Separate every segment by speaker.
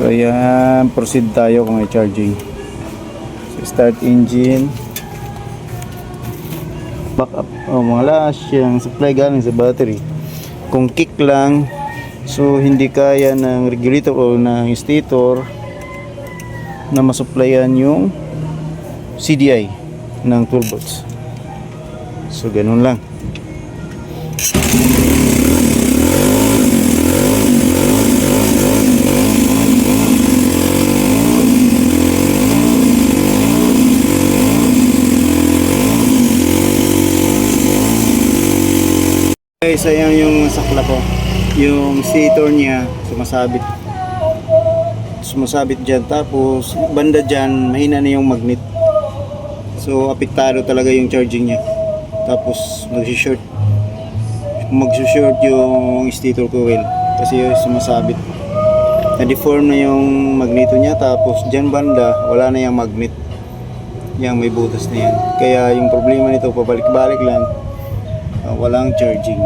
Speaker 1: So ayan, proceed tayo kung may charging. So, start engine, back up, mga lash, yung supply galing sa battery. Kung kick lang, so hindi kaya ng regulator o ng stator na masupplyan yung CDI ng 12 volts. So ganun lang. Guys, ayan yung sakla ko. Yung stator niya sumasabit dyan, tapos banda dyan mahina na yung magnet, so apektado talaga yung charging niya. Tapos mag-short yung stator coil kasi sumasabit, na-deform na yung magneto niya. Tapos dyan banda wala na yung magnet, yung may butas na yan. Kaya yung problema nito, pabalik-balik lang, walang charging.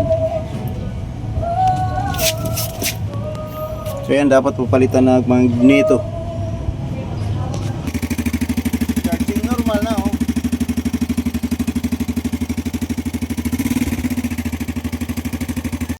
Speaker 1: So yan, dapat papalitan ng magneto